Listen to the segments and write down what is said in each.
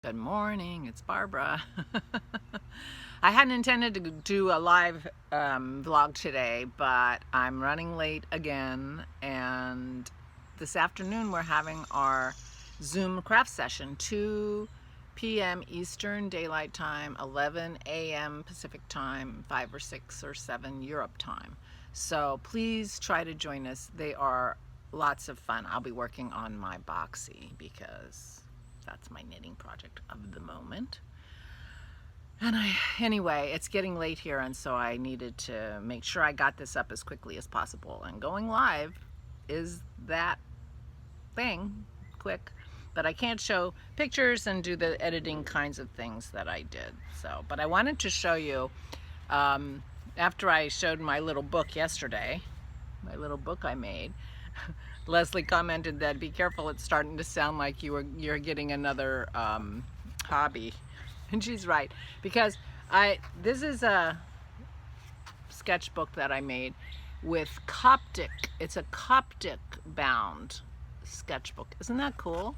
Good morning, it's Barbara. I hadn't intended to do a live vlog today, but I'm running late again, and this afternoon we're having our Zoom craft session, 2 p.m. Eastern Daylight Time, 11 a.m. Pacific Time, 5 or 6 or 7 Europe Time. So please try to join us. They are lots of fun. I'll be working on my boxy because that's my knitting project of the moment. And anyway, it's getting late here, and so I needed to make sure I got this up as quickly as possible. And going live is that thing, quick. But I can't show pictures and do the editing kinds of things that I did. So, but I wanted to show you, after I showed my little book yesterday, my little book I made, Leslie commented that be careful, it's starting to sound like you're getting another hobby. And she's right, because this is a sketchbook that I made with Coptic. It's a Coptic bound sketchbook. Isn't that cool?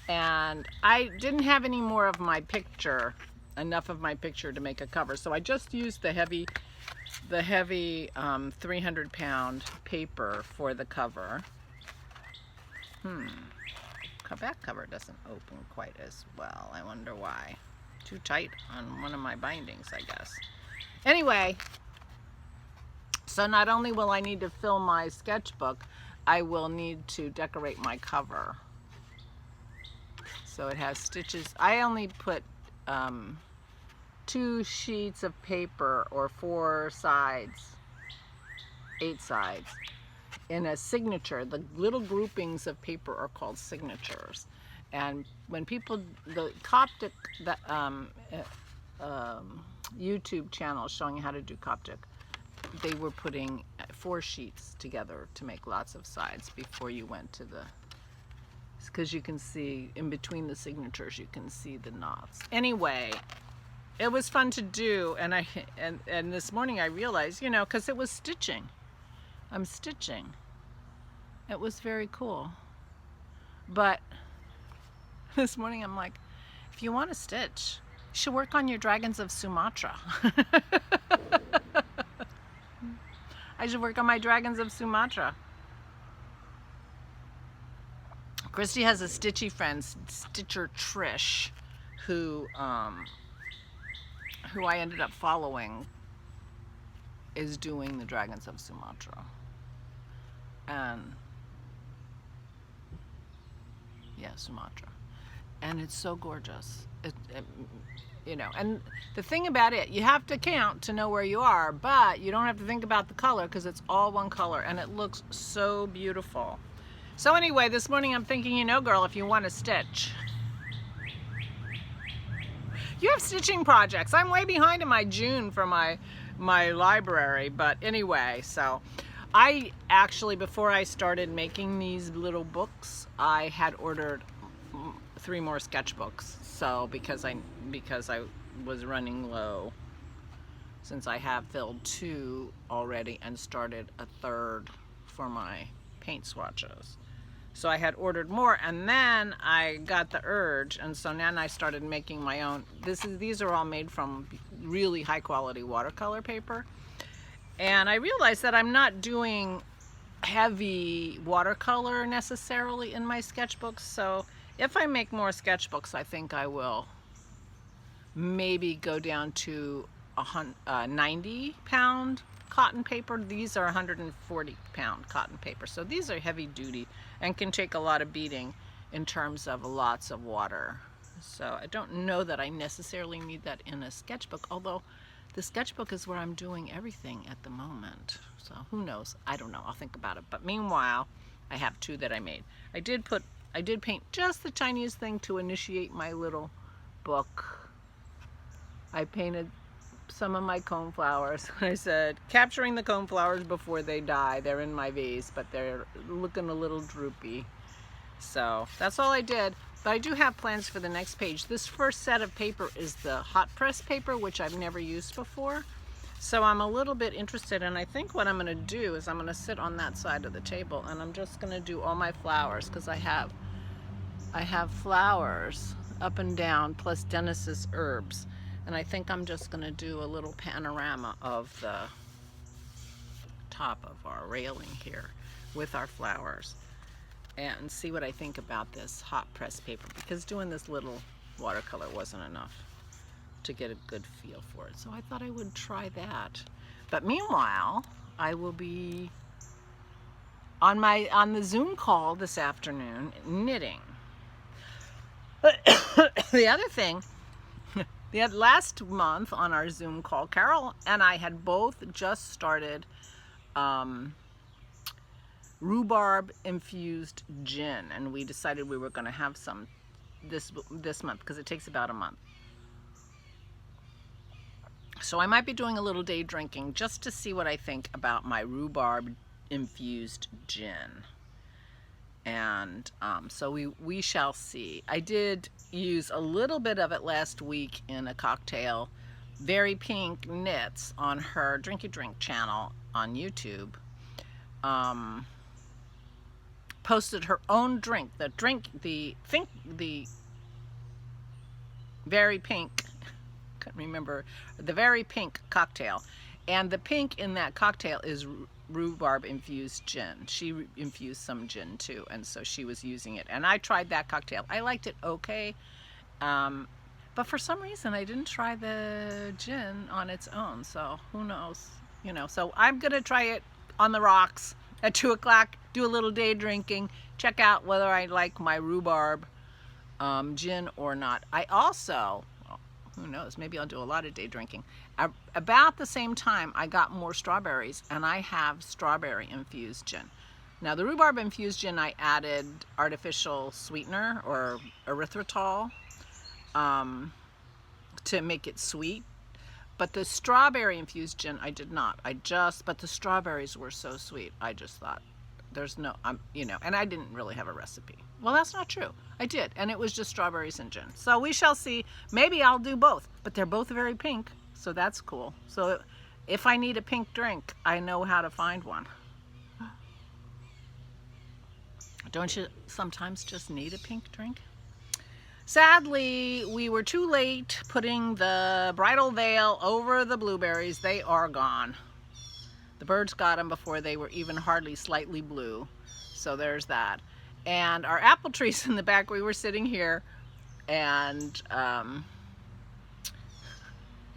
And I didn't have any more of my picture, enough of my picture to make a cover, so I just used the heavy 300-pound paper for the cover. Back cover doesn't open quite as well. I wonder why. Too tight on one of my bindings, I guess. Anyway, so not only will I need to fill my sketchbook, I will need to decorate my cover. So it has stitches. I only put 2 sheets of paper, or 4 sides, 8 sides, in a signature. The little groupings of paper are called signatures. And when people, the Coptic YouTube channel showing how to do Coptic, they were putting 4 sheets together to make lots of sides before you went to the, because you can see in between the signatures, you can see the knots. Anyway, it was fun to do, and and this morning I realized, you know, because it was stitching. I'm stitching. It was very cool. But this morning I'm like, if you want to stitch, you should work on your Dragons of Sumatra. I should work on my Dragons of Sumatra. Christy has a stitchy friend, Stitcher Trish, who I ended up following, is doing the Dragons of Sumatra. And yeah, Sumatra. And it's so gorgeous. You know, and the thing about it, you have to count to know where you are, but you don't have to think about the color because it's all one color and it looks so beautiful. So anyway, this morning I'm thinking, you know, girl, if you want to stitch, you have stitching projects. I'm way behind in my June for my library, but anyway, so I actually, before I started making these little books, I had ordered 3 more sketchbooks. So because I was running low, since I have filled 2 already and started a 3rd for my paint swatches. So I had ordered more, and then I got the urge, and so then I started making my own. These are all made from really high quality watercolor paper. And I realized that I'm not doing heavy watercolor necessarily in my sketchbooks. So if I make more sketchbooks, I think I will maybe go down to 90-pound cotton paper. These are 140-pound cotton paper. So these are heavy duty and can take a lot of beating in terms of lots of water. So I don't know that I necessarily need that in a sketchbook, although the sketchbook is where I'm doing everything at the moment. So who knows? I don't know. I'll think about it. But meanwhile, I have 2 that I made. I did paint just the tiniest thing to initiate my little book. I painted some of my coneflowers. I said, capturing the coneflowers before they die. They're in my vase, but they're looking a little droopy. So that's all I did. But I do have plans for the next page. This first set of paper is the hot press paper, which I've never used before. So I'm a little bit interested, and I think what I'm going to do is I'm going to sit on that side of the table, and I'm just going to do all my flowers, because I have flowers up and down, plus Dennis's herbs. And I think I'm just going to do a little panorama of the top of our railing here with our flowers and see what I think about this hot press paper, because doing this little watercolor wasn't enough to get a good feel for it. So I thought I would try that. But meanwhile, I will be on the Zoom call this afternoon knitting. The other thing, the last month on our Zoom call, Carol and I had both just started rhubarb infused gin, and we decided we were going to have some this month because it takes about a month. So I might be doing a little day drinking just to see what I think about my rhubarb infused gin. And so we shall see. I did use a little bit of it last week in a cocktail. Very Pink Knits on her Drinky Drink channel on YouTube posted her own drink. The Very Pink, couldn't remember, the Very Pink cocktail. And the pink in that cocktail is rhubarb infused gin. She infused some gin too, and so she was using it. And I tried that cocktail. I liked it okay, but for some reason I didn't try the gin on its own. So who knows? You know. So I'm gonna try it on the rocks at 2 o'clock. Do a little day drinking. Check out whether I like my rhubarb gin or not. I also, who knows, maybe I'll do a lot of day drinking. About the same time, I got more strawberries, and I have strawberry infused gin. Now, the rhubarb infused gin, I added artificial sweetener or erythritol to make it sweet. But the strawberry infused gin, I did not. But the strawberries were so sweet, I just thought, there's no, and I didn't really have a recipe. Well, that's not true. I did, and it was just strawberries and gin. So we shall see. Maybe I'll do both, but they're both very pink, so that's cool. So if I need a pink drink, I know how to find one. Don't you sometimes just need a pink drink? Sadly, we were too late putting the bridal veil over the blueberries. They are gone. The birds got them before they were even hardly slightly blue. So there's that. And our apple trees in the back, we were sitting here, and I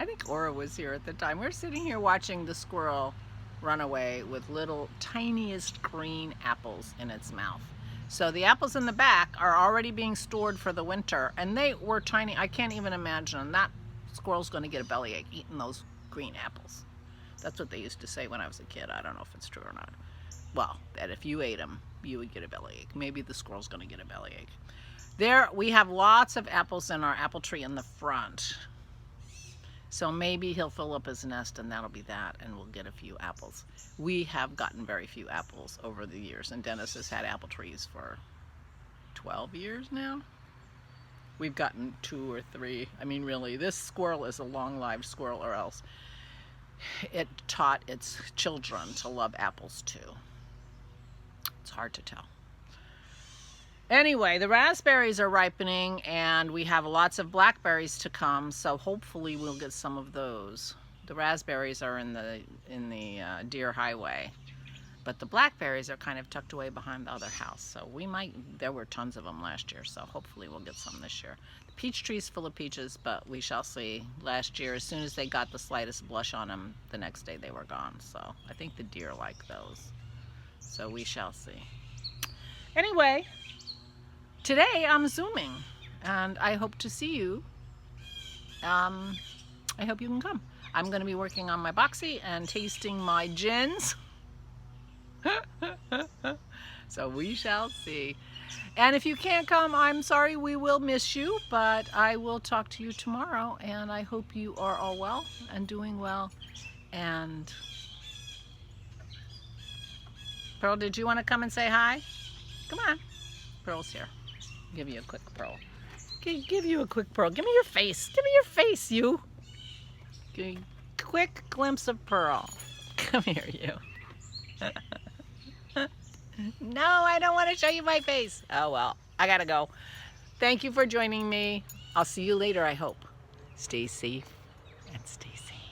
think Aura was here at the time. We were sitting here watching the squirrel run away with little tiniest green apples in its mouth. So the apples in the back are already being stored for the winter, and they were tiny. I can't even imagine that squirrel's going to get a bellyache eating those green apples. That's what they used to say when I was a kid. I don't know if it's true or not. Well, that if you ate them, you would get a bellyache. Maybe the squirrel's going to get a bellyache. There, we have lots of apples in our apple tree in the front. So maybe he'll fill up his nest, and that'll be that, and we'll get a few apples. We have gotten very few apples over the years, and Dennis has had apple trees for 12 years now. We've gotten 2 or 3. I mean, really, this squirrel is a long-lived squirrel, or else it taught its children to love apples too. It's hard to tell. Anyway, the raspberries are ripening, and we have lots of blackberries to come, so hopefully we'll get some of those. The raspberries are in the Deer Highway, but the blackberries are kind of tucked away behind the other house, so there were tons of them last year, so hopefully we'll get some this year. The peach tree's full of peaches, but we shall see. Last year, as soon as they got the slightest blush on them, the next day they were gone, so I think the deer like those. So we shall see. Anyway, today I'm Zooming, and I hope to see you. I hope you can come. I'm going to be working on my boxy and tasting my gins. So we shall see. And if you can't come, I'm sorry, we will miss you, but I will talk to you tomorrow, and I hope you are all well and doing well. And Pearl, did you want to come and say hi? Come on. Pearl's here. Give you a quick Pearl. Give you a quick Pearl. Give me your face. Give me your face, you. Give me a quick glimpse of Pearl. Come here, you. No, I don't want to show you my face. Oh, well, I gotta go. Thank you for joining me. I'll see you later, I hope. Stay safe and stay sane.